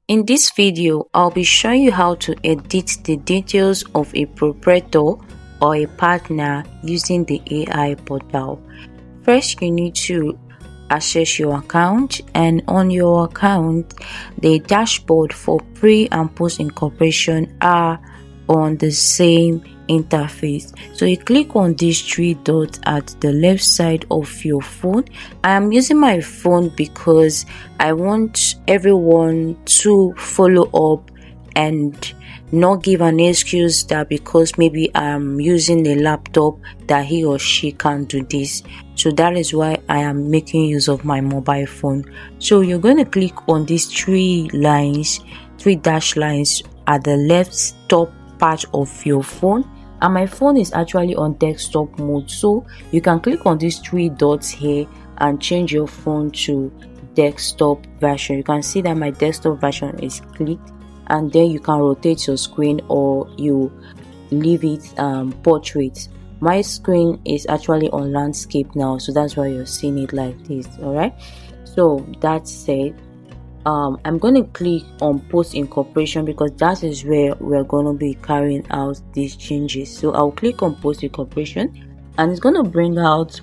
In this video, I'll be showing you how to edit the details of a proprietor or a partner using the AI portal. First, you need to access your account, and on your account, the dashboard for pre and post incorporation are on the same interface. So you click on these three dots at the left side of your phone. I am using my phone because I want everyone to follow up and not give an excuse that because maybe I'm using a laptop that he or she can't do this. So that is why I am making use of my mobile phone. So you're going to click on these three dash lines at the left top part of your phone, and my phone is actually on desktop mode, so you can click on these three dots here and change your phone to desktop version. You can see that my desktop version is clicked, and then you can rotate your screen or you leave it portrait. My screen is actually on landscape now, so that's why you're seeing it like this. All right, so that said, I'm going to click on post incorporation because that is where we're going to be carrying out these changes. So I'll click on post incorporation, and it's going to bring out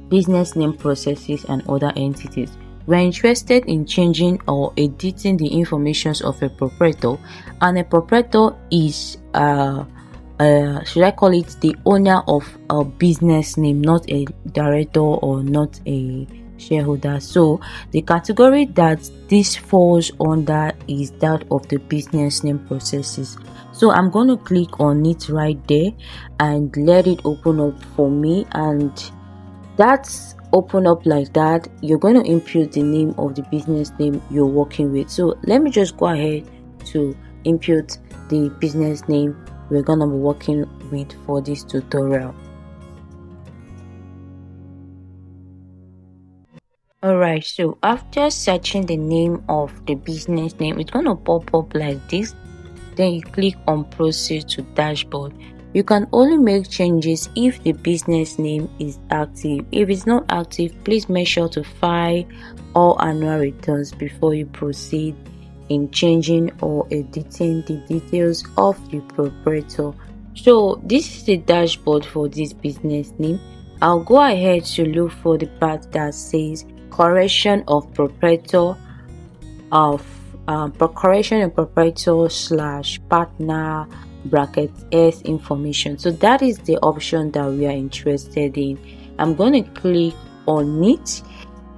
business name, processes, and other entities. We're interested in changing or editing the information of a proprietor, and a proprietor is should I call it the owner of a business name, not a director or not a shareholder. So the category that this falls under is that of the business name processes. So I'm going to click on it right there and let it open up for me, and that's open up like that. You're going to input the name of the business name you're working with. So let me just go ahead to input the business name we're going to be working with for this tutorial. Alright, so after searching the name of the business name, it's going to pop up like this. Then you click on proceed to dashboard. You can only make changes if the business name is active. If it's not active, please make sure to file all annual returns before you proceed in changing or editing the details of the proprietor. So this is the dashboard for this business name. I'll go ahead to look for the part that says correction of proprietor of correction and proprietor / partner bracket S information. So that is the option that we are interested in. I'm going to click on it,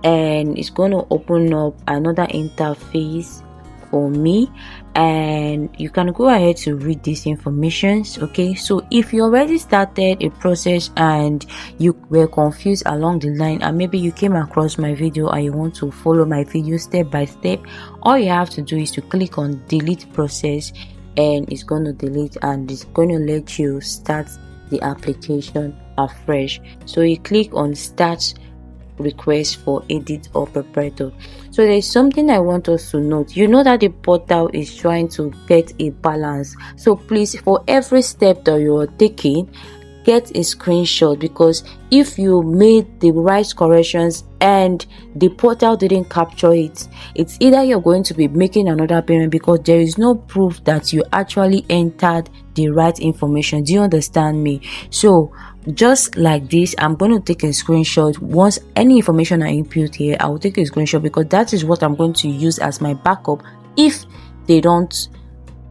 and it's going to open up another interface for me, and you can go ahead to read these informations. Okay, so if you already started a process and you were confused along the line, and maybe you came across my video and you want to follow my video step by step, all you have to do is to click on delete process, and it's going to delete, and it's going to let you start the application afresh. So you click on start request for edit or proprietor. So there's something I want us to note. You know that the portal is trying to get a balance, so please, for every step that you are taking, get a screenshot, because if you made the right corrections and the portal didn't capture it, it's either you're going to be making another payment because there is no proof that you actually entered the right information. Do you understand me? So just like this, I'm going to take a screenshot. Once any information I input here, I will take a screenshot because that is what I'm going to use as my backup if they don't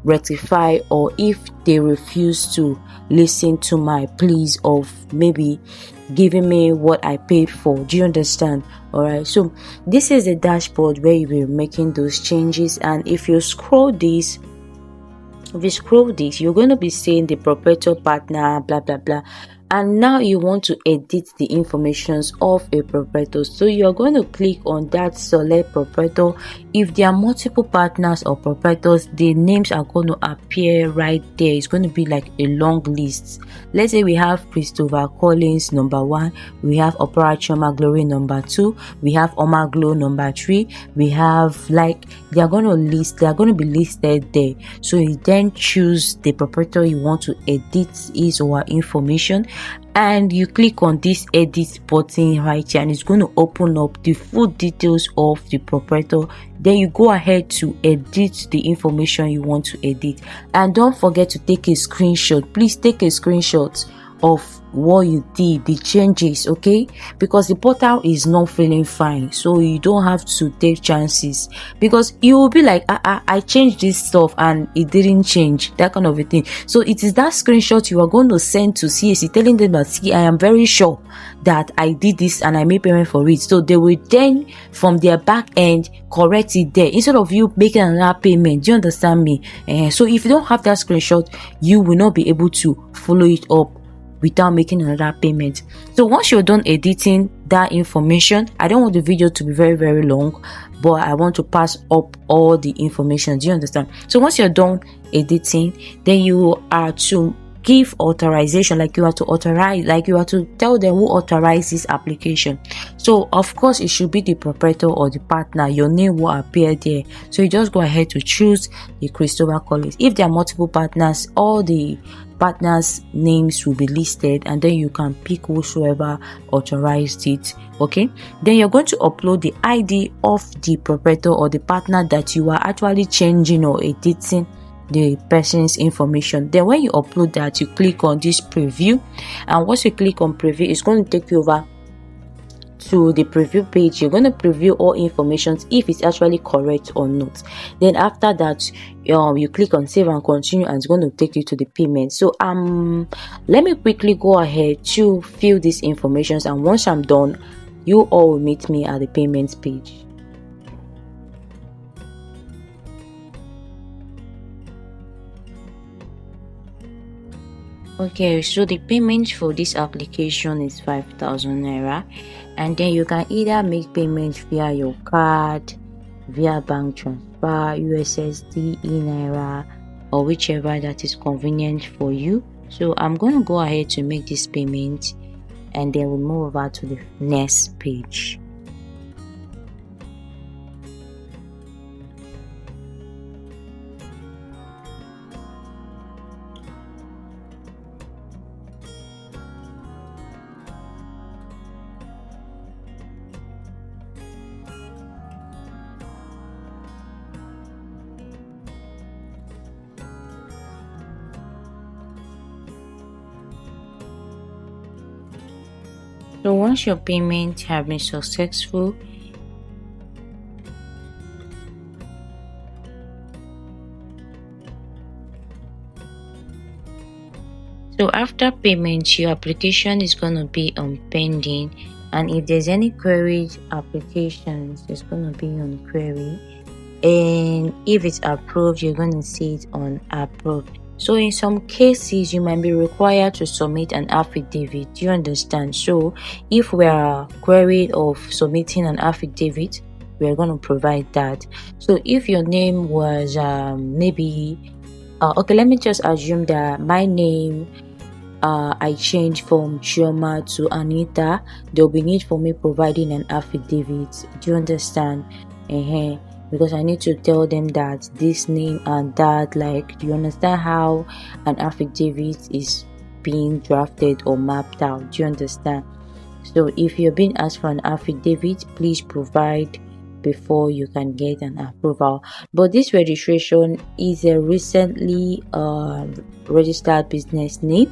rectify or if they refuse to listen to my pleas of maybe giving me what I paid for. Do you understand? All right, so this is the dashboard where you will be making those changes, and if you scroll this, you're going to be seeing the proprietor, partner, blah blah blah. And now you want to edit the informations of a proprietor, so you're going to click on that select proprietor. If there are multiple partners or proprietors, the names are going to appear right there. It's going to be like a long list. Let's say we have Christopher Collins number 1, we have Operator Glory number 2, we have Omaglo number 3, we have, like, they are going to be listed there. So you then choose the proprietor you want to edit his or her information. and you click on this edit button right here, and it's going to open up the full details of the proprietor. Then you go ahead to edit the information you want to edit, and don't forget to take a screenshot. Please take a screenshot of what you did, the changes, okay? Because the portal is not feeling fine, so you don't have to take chances, because you will be like, I changed this stuff and it didn't change, that kind of a thing. So it is that screenshot you are going to send to CAC, telling them that, see, I am very sure that I did this and I made payment for it. So they will then from their back end correct it there, instead of you making another payment. Do you understand me? So if you don't have that screenshot, you will not be able to follow it up without making another payment. So once you're done editing that information, I don't want the video to be very long, but I want to pass up all the information. Do you understand? So once you're done editing, then you are to give authorization, like you are to authorize, like you are to tell them who authorized this application. So of course it should be the proprietor or the partner. Your name will appear there, so you just go ahead to choose the Christopher Collins. If there are multiple partners, all the partners names will be listed, and then you can pick whosoever authorized it. Okay, then you're going to upload the ID of the proprietor or the partner that you are actually changing or editing the person's information. Then when you upload that, you click on this preview, and once you click on preview, it's going to take you over to the preview page. You're going to preview all information if it's actually correct or not. Then after that, you click on save and continue, and it's going to take you to the payment. So let me quickly go ahead to fill these informations, and once I'm done, you all will meet me at the payments page. Okay, so the payment for this application is 5,000 naira, and then you can either make payments via your card, via bank transfer, USSD, e-naira, or whichever that is convenient for you. So I'm going to go ahead to make this payment, and then we'll move over to the next page. So once your payment have been successful, so after payment, your application is going to be on pending, and if there's any queried applications, it's going to be on query, and if it's approved, you're going to see it on approved. So in some cases, you might be required to submit an affidavit. Do you understand? So if we are queried of submitting an affidavit, we are going to provide that. So if your name was maybe okay, let me just assume that my name I changed from Chioma to Anita. There'll be need for me providing an affidavit. Do you understand? Because I need to tell them that this name and that, like, do you understand how an affidavit is being drafted or mapped out? Do you understand? So if you're being asked for an affidavit, please provide before you can get an approval. But this registration is a recently registered business name.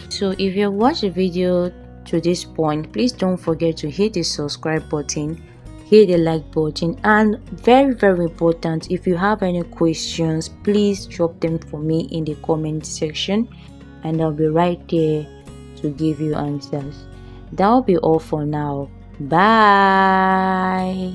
So if you watch the video to this point, please don't forget to hit the subscribe button, hit the like button, and very important, if you have any questions, please drop them for me in the comment section, and I'll be right there to give you answers. That'll be all for now. Bye.